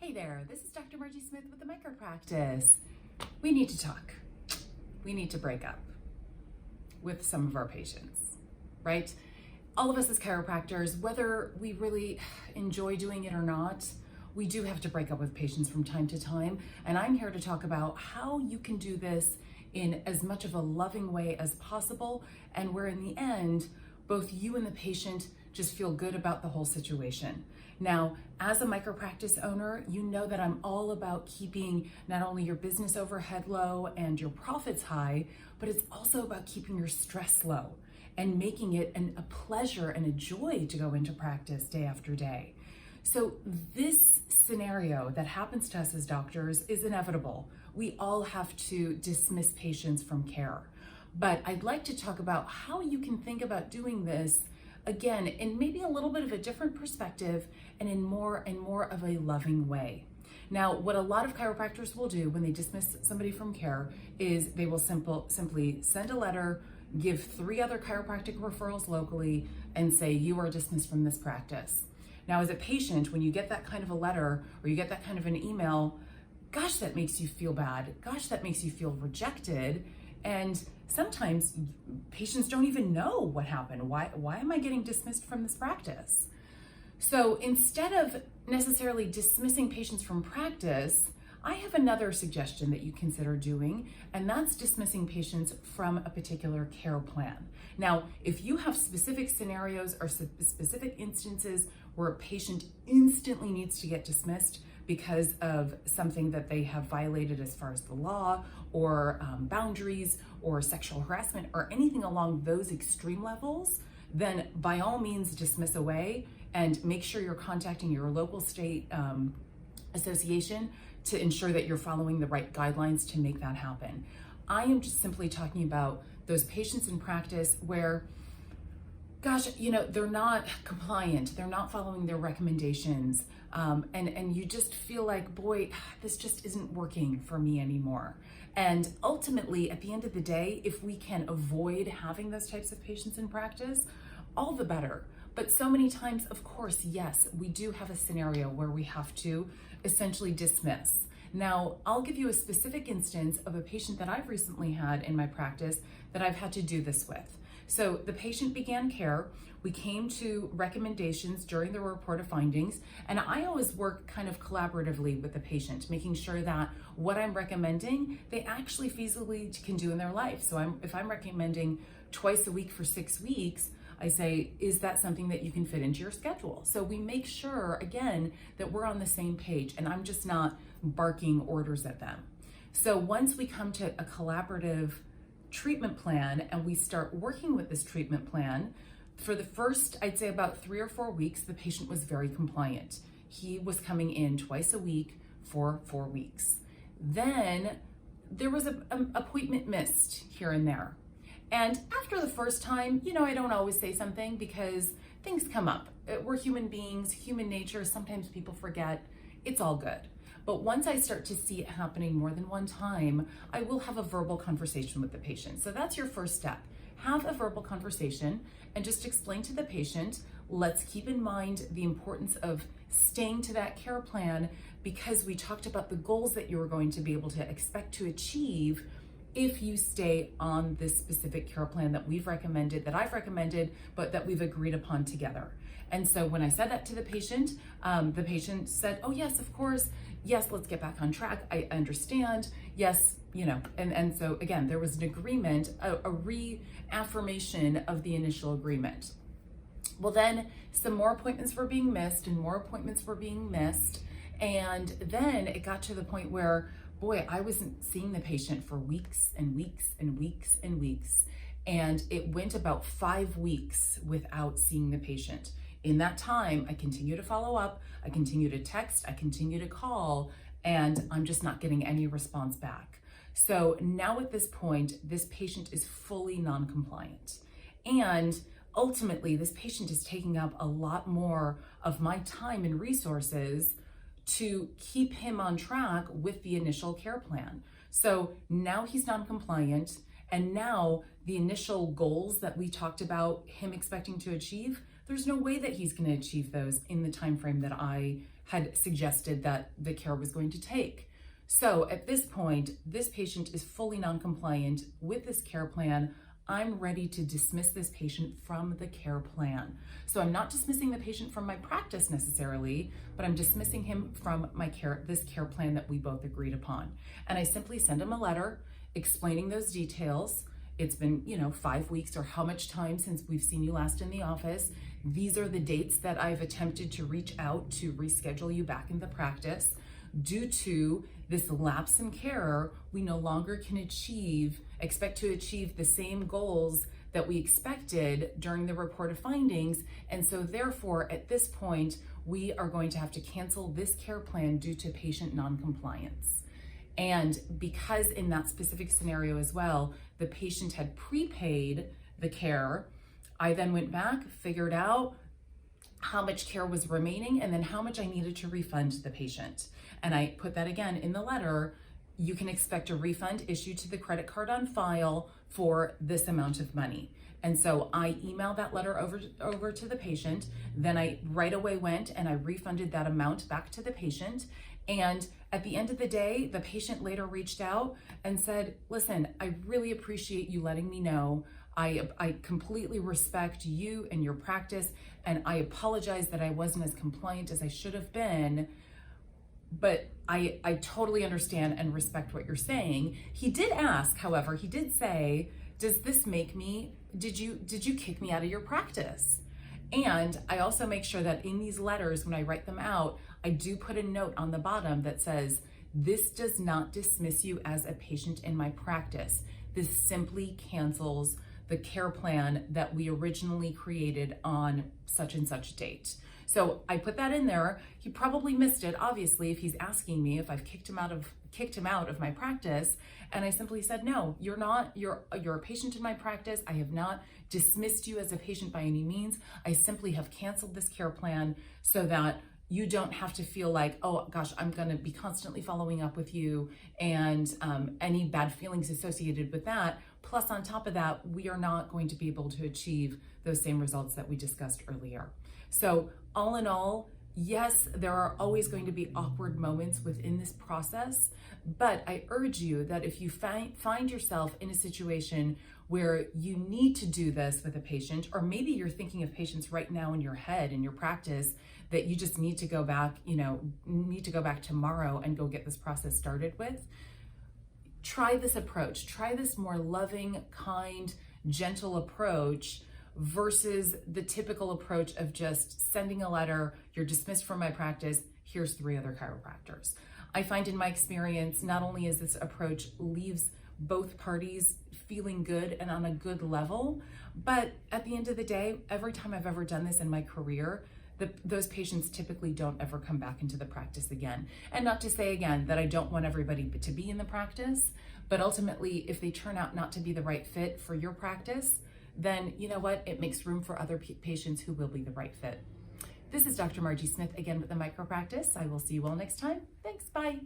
Hey there, this is Dr. Margie Smith with the Micro Practice. We need to talk. We need to break up with some of our patients, right? All of us as chiropractors, whether we really enjoy doing it or not, we do have to break up with patients from time to time. And I'm here to talk about how you can do this in as much of a loving way as possible, and where in the end, both you and the patient just feel good about the whole situation. Now, as a micro practice owner, you know that I'm all about keeping not only your business overhead low and your profits high, but it's also about keeping your stress low and making it a pleasure and a joy to go into practice day after day. So this scenario that happens to us as doctors is inevitable. We all have to dismiss patients from care. But I'd like to talk about how you can think about doing this again in maybe a little bit of a different perspective and in more and more of a loving way. Now, what a lot of chiropractors will do when they dismiss somebody from care is they will simply send a letter, give 3 other chiropractic referrals locally, and say, you are dismissed from this practice. Now, as a patient, when you get that kind of a letter or you get that kind of an email, gosh, that makes you feel bad. Gosh, that makes you feel rejected. And sometimes patients don't even know what happened. Why am I getting dismissed from this practice? So instead of necessarily dismissing patients from practice, I have another suggestion that you consider doing, and that's dismissing patients from a particular care plan. Now, if you have specific scenarios or specific instances where a patient instantly needs to get dismissed because of something that they have violated as far as the law or boundaries or sexual harassment or anything along those extreme levels, then by all means dismiss away and make sure you're contacting your local state association to ensure that you're following the right guidelines to make that happen. I am just simply talking about those patients in practice where, gosh, they're not compliant, they're not following their recommendations, and you just feel like, boy, this just isn't working for me anymore. And ultimately, at the end of the day, if we can avoid having those types of patients in practice, all the better. But so many times, of course, yes, we do have a scenario where we have to essentially dismiss. Now, I'll give you a specific instance of a patient that I've recently had in my practice that I've had to do this with. So the patient began care, we came to recommendations during the report of findings, and I always work kind of collaboratively with the patient, making sure that what I'm recommending, they actually feasibly can do in their life. So if I'm recommending twice a week for 6 weeks, I say, is that something that you can fit into your schedule? So we make sure, again, that we're on the same page and I'm just not barking orders at them. So once we come to a collaborative treatment plan and we start working with this treatment plan, for the first, I'd say about 3 or 4 weeks, the patient was very compliant. He was coming in twice a week for 4 weeks. Then there was an appointment missed here and there. And after the first time, I don't always say something because things come up. We're human beings, human nature. Sometimes people forget. It's all good. But once I start to see it happening more than one time, I will have a verbal conversation with the patient. So that's your first step. Have a verbal conversation and just explain to the patient, let's keep in mind the importance of staying to that care plan because we talked about the goals that you are going to be able to expect to achieve if you stay on this specific care plan that I've recommended, but that we've agreed upon together. And so when I said that to the patient said, oh yes, of course, yes, let's get back on track. I understand, yes, and so again, there was an agreement, a reaffirmation of the initial agreement. Well, then some more appointments were being missed and more appointments were being missed. And then it got to the point where, boy, I wasn't seeing the patient for weeks and weeks and weeks and weeks. And it went about 5 weeks without seeing the patient. In that time, I continue to follow up, I continue to text, I continue to call, and I'm just not getting any response back. So now at this point, this patient is fully non-compliant. And ultimately, this patient is taking up a lot more of my time and resources to keep him on track with the initial care plan. So now he's non-compliant, and now the initial goals that we talked about him expecting to achieve, there's no way that he's going to achieve those in the time frame that I had suggested that the care was going to take. So at this point, this patient is fully non-compliant with this care plan. I'm ready to dismiss this patient from the care plan. So I'm not dismissing the patient from my practice necessarily, but I'm dismissing him from this care plan that we both agreed upon. And I simply send him a letter explaining those details. It's been, 5 weeks or how much time since we've seen you last in the office. These are the dates that I've attempted to reach out to reschedule you back in the practice. Due to this lapse in care, we no longer can expect to achieve the same goals that we expected during the reported findings. And so therefore, at this point, we are going to have to cancel this care plan due to patient non-compliance. And because in that specific scenario as well, the patient had prepaid the care, I then went back, figured out how much care was remaining, and then how much I needed to refund the patient. And I put that again in the letter. You can expect a refund issued to the credit card on file for this amount of money. And so I emailed that letter over to the patient. Then I right away went and I refunded that amount back to the patient. And at the end of the day, the patient later reached out and said, listen, I really appreciate you letting me know. I completely respect you and your practice, and I apologize that I wasn't as compliant as I should have been, but I totally understand and respect what you're saying. He did ask, however, he did say, does this make me, did you kick me out of your practice? And I also make sure that in these letters, when I write them out, I do put a note on the bottom that says, this does not dismiss you as a patient in my practice. This simply cancels the care plan that we originally created on such and such date. So I put that in there. He probably missed it, obviously, if he's asking me if I've kicked him out of my practice. And I simply said, no, you're not. You're a patient in my practice. I have not dismissed you as a patient by any means. I simply have canceled this care plan so that you don't have to feel like, oh gosh, I'm going to be constantly following up with you and any bad feelings associated with that. Plus, on top of that, we are not going to be able to achieve those same results that we discussed earlier. So all in all, yes, there are always going to be awkward moments within this process, but I urge you that if you find yourself in a situation where you need to do this with a patient, or maybe you're thinking of patients right now in your head, in your practice, that you just need to go back, need to go back tomorrow and go get this process started with, try this approach. Try this more loving, kind, gentle approach versus the typical approach of just sending a letter, you're dismissed from my practice, here's 3 other chiropractors. I find in my experience, not only is this approach leaves both parties feeling good and on a good level, but at the end of the day, every time I've ever done this in my career, those patients typically don't ever come back into the practice again. And not to say again that I don't want everybody to be in the practice, but ultimately if they turn out not to be the right fit for your practice, then you know what? It makes room for other patients who will be the right fit. This is Dr. Margie Smith again with the Micro Practice. I will see you all next time. Thanks, bye.